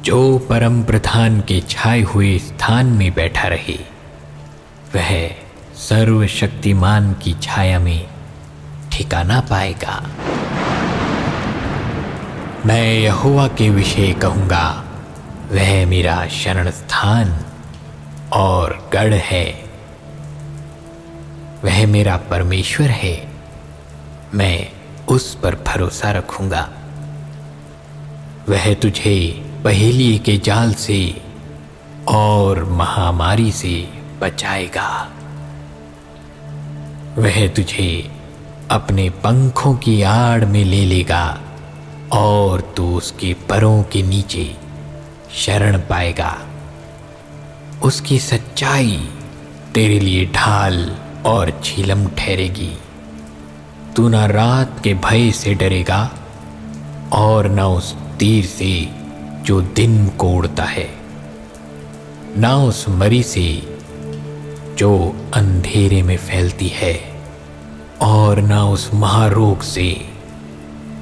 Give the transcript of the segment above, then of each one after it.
जो परम प्रधान के छाए हुए स्थान में बैठा रहे वह सर्वशक्तिमान की छाया में ठिकाना पाएगा। मैं यहोवा के विषय कहूँगा, वह मेरा शरण स्थान और गढ़ है। वह मेरा परमेश्वर है, मैं उस पर भरोसा रखूँगा। वह तुझे पहेलिए के जाल से और महामारी से बचाएगा। वह तुझे अपने पंखों की आड़ में ले लेगा और तू उसके परों के नीचे शरण पाएगा। उसकी सच्चाई तेरे लिए ढाल और झिलम ठहरेगी। तू ना रात के भय से डरेगा और न उस तीर से जो दिन को उड़ता है, ना उस मरी से जो अंधेरे में फैलती है, और ना उस महारोग से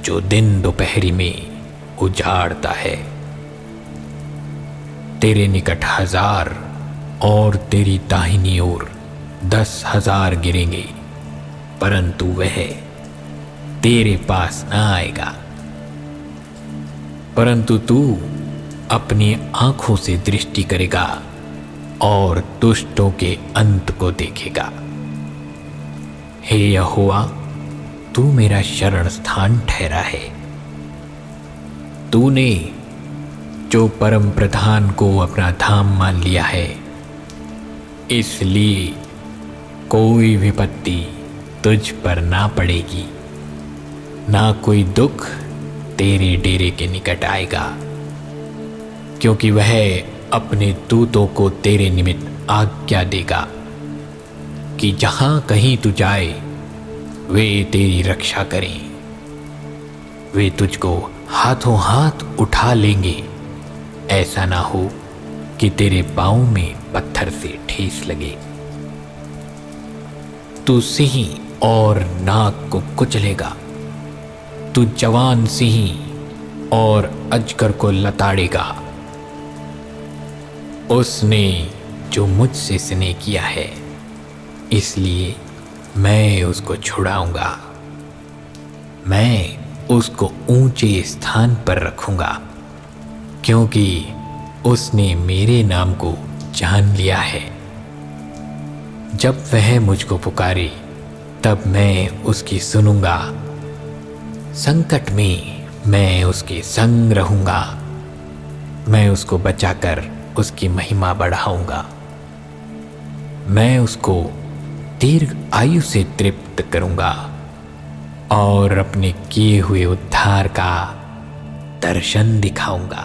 जो दिन दोपहरी में उजाड़ता है। तेरे निकट 1000 और तेरी दाहिनी ओर 10,000 गिरेंगे, परंतु वह तेरे पास ना आएगा। परंतु तू अपनी आंखों से दृष्टि करेगा और दुष्टों के अंत को देखेगा। हे यहोवा, तू मेरा शरण स्थान ठहरा है। तूने जो परम प्रधान को अपना धाम मान लिया है, इसलिए कोई विपत्ति तुझ पर ना पड़ेगी, ना कोई दुख तेरे डेरे के निकट आएगा, क्योंकि वह अपने दूतों को तेरे निमित्त आज्ञा देगा कि जहां कहीं तू जाए वे तेरी रक्षा करें। वे तुझको हाथों हाथ उठा लेंगे, ऐसा ना हो कि तेरे पांव में पत्थर से ठेस लगे। तू सिंह और नाग को कुचलेगा, तू जवान सिंह और अजगर को लताड़ेगा। उसने जो मुझसे स्नेह किया है, इसलिए मैं उसको छुड़ाऊंगा। मैं उसको ऊंचे स्थान पर रखूंगा, क्योंकि उसने मेरे नाम को जान लिया है। जब वह मुझको पुकारे, तब मैं उसकी सुनूंगा। संकट में मैं उसके संग रहूंगा। मैं उसको बचाकर उसकी महिमा बढ़ाऊंगा। मैं उसको दीर्घ आयु से तृप्त करूंगा और अपने किए हुए उद्धार का दर्शन दिखाऊंगा।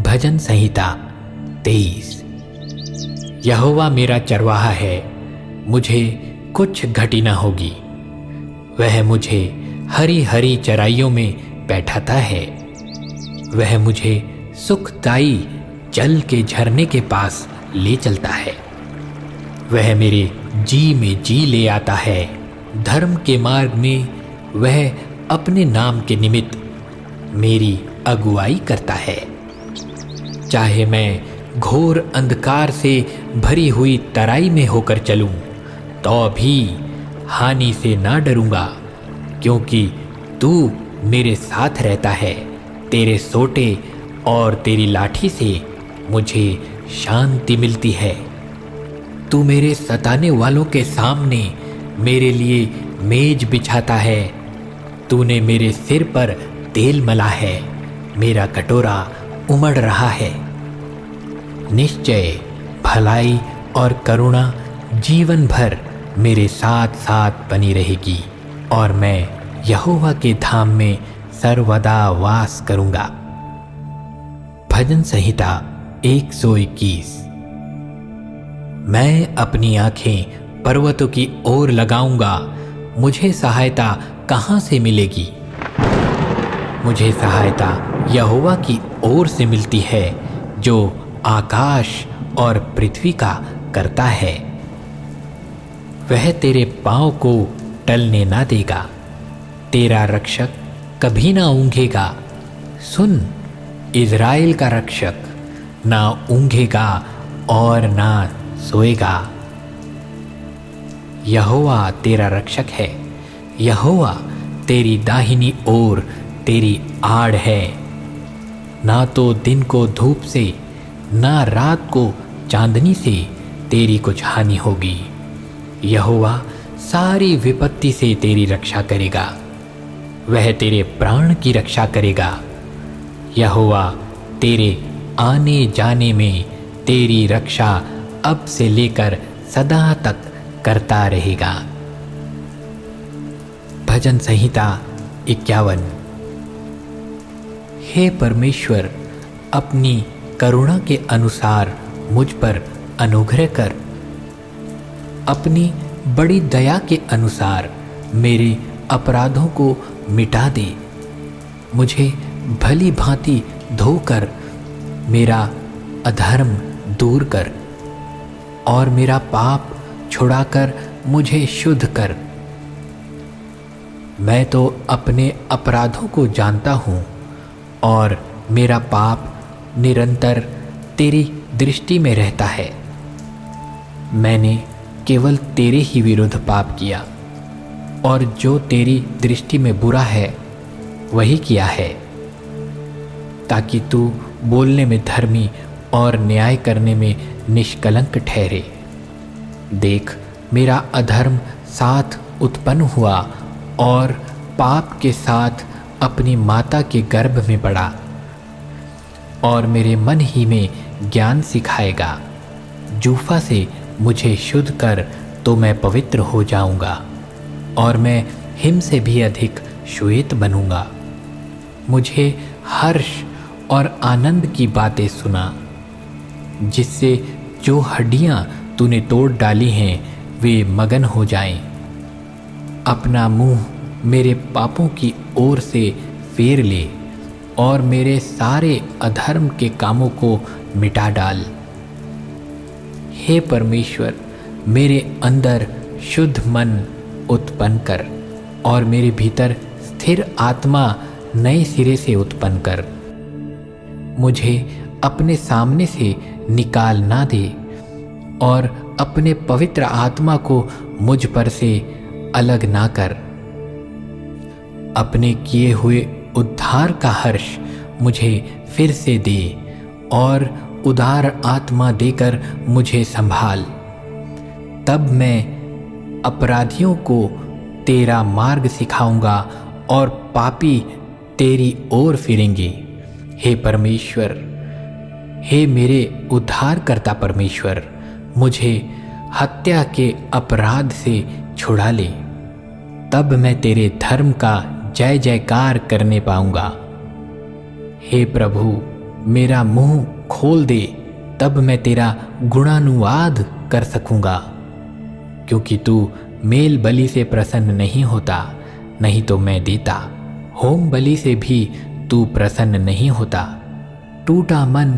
भजन संहिता 23। यहोवा मेरा चरवाहा है, मुझे कुछ घटी न होगी। वह मुझे हरी हरी चराइयों में बैठाता है। वह मुझे सुखदाई जल के झरने के पास ले चलता है। वह मेरे जी में जी ले आता है। धर्म के मार्ग में वह अपने नाम के निमित्त मेरी अगुवाई करता है। चाहे मैं घोर अंधकार से भरी हुई तराई में होकर चलूं, तो भी हानि से ना डरूंगा, क्योंकि तू मेरे साथ रहता है। तेरे सोटे और तेरी लाठी से मुझे शांति मिलती है। तू मेरे सताने वालों के सामने मेरे लिए मेज बिछाता है। तूने मेरे सिर पर तेल मला है, मेरा कटोरा उमड़ रहा है। निश्चय भलाई और करुणा जीवन भर मेरे साथ साथ बनी रहेगी, और मैं यहोवा के धाम में सर्वदा वास करूंगा। भजन संहिता 121। मैं अपनी आंखें पर्वतों की ओर लगाऊंगा। मुझे सहायता कहां से मिलेगी? मुझे सहायता यहोवा की ओर से मिलती है, जो आकाश और पृथ्वी का करता है। वह तेरे पांव को टलने ना देगा, तेरा रक्षक कभी ना ऊंघेगा। सुन, इज़राइल का रक्षक ना ऊँघेगा और ना सोएगा। यहोवा तेरा रक्षक है, यहोवा तेरी दाहिनी ओर तेरी आड़ है। ना तो दिन को धूप से, ना रात को चांदनी से तेरी कुछ हानि होगी। यहोवा सारी विपत्ति से तेरी रक्षा करेगा, वह तेरे प्राण की रक्षा करेगा। यहोवा तेरे आने जाने में तेरी रक्षा अब से लेकर सदा तक करता रहेगा। भजन संहिता 51। हे परमेश्वर, अपनी करुणा के अनुसार मुझ पर अनुग्रह कर। अपनी बड़ी दया के अनुसार मेरे अपराधों को मिटा दे। मुझे भली भांति धोकर मेरा अधर्म दूर कर और मेरा पाप छुड़ाकर मुझे शुद्ध कर। मैं तो अपने अपराधों को जानता हूँ और मेरा पाप निरंतर तेरी दृष्टि में रहता है। मैंने केवल तेरे ही विरुद्ध पाप किया और जो तेरी दृष्टि में बुरा है वही किया है, ताकि तू बोलने में धर्मी और न्याय करने में निष्कलंक ठहरे। देख, मेरा अधर्म साथ उत्पन्न हुआ और पाप के साथ अपनी माता के गर्भ में पड़ा, और मेरे मन ही में ज्ञान सिखाएगा। जूफा से मुझे शुद्ध कर तो मैं पवित्र हो जाऊंगा और मैं हिम से भी अधिक श्वेत बनूंगा। मुझे हर्ष और आनंद की बातें सुना, जिससे जो हड्डियां तूने तोड़ डाली हैं वे मगन हो जाएं। अपना मुंह मेरे पापों की ओर से फेर ले और मेरे सारे अधर्म के कामों को मिटा डाल। हे परमेश्वर, मेरे अंदर शुद्ध मन उत्पन्न कर और मेरे भीतर स्थिर आत्मा नए सिरे से उत्पन्न कर। मुझे अपने सामने से निकाल ना दे और अपने पवित्र आत्मा को मुझ पर से अलग ना कर। अपने किए हुए उद्धार का हर्ष मुझे फिर से दे और उदार आत्मा देकर मुझे संभाल। तब मैं अपराधियों को तेरा मार्ग सिखाऊंगा और पापी तेरी ओर फिरेंगे। हे परमेश्वर, हे मेरे उद्धारकर्ता परमेश्वर, मुझे हत्या के अपराध से छुड़ा ले। तब मैं तेरे धर्म का जय जयकार करने पाऊंगा। हे प्रभु, मेरा मुंह खोल दे, तब मैं तेरा गुणानुवाद कर सकूंगा। क्योंकि तू मेल बलि से प्रसन्न नहीं होता, नहीं तो मैं देता। होम बलि से भी तू प्रसन्न नहीं होता। टूटा मन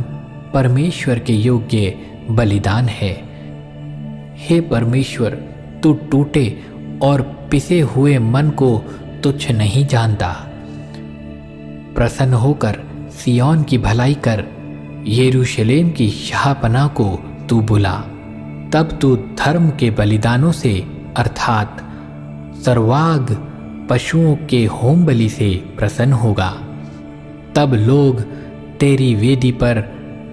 परमेश्वर के योग्य बलिदान है। हे परमेश्वर, तू टूटे और पिसे हुए मन को तुच्छ नहीं जानता। प्रसन्न होकर सिय्योन की भलाई कर, यरूशलेम की शाहपनाह को तू बुला। तब तू धर्म के बलिदानों से अर्थात सर्वांग पशुओं के होम बलि से प्रसन्न होगा। तब लोग तेरी वेदी पर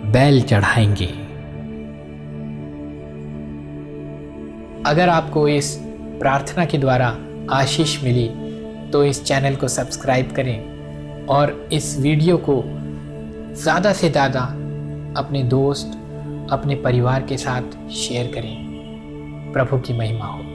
बैल चढ़ाएंगे। अगर आपको इस प्रार्थना के द्वारा आशीष मिली तो इस चैनल को सब्सक्राइब करें और इस वीडियो को ज़्यादा से ज़्यादा अपने दोस्त, अपने परिवार के साथ शेयर करें। प्रभु की महिमा हो।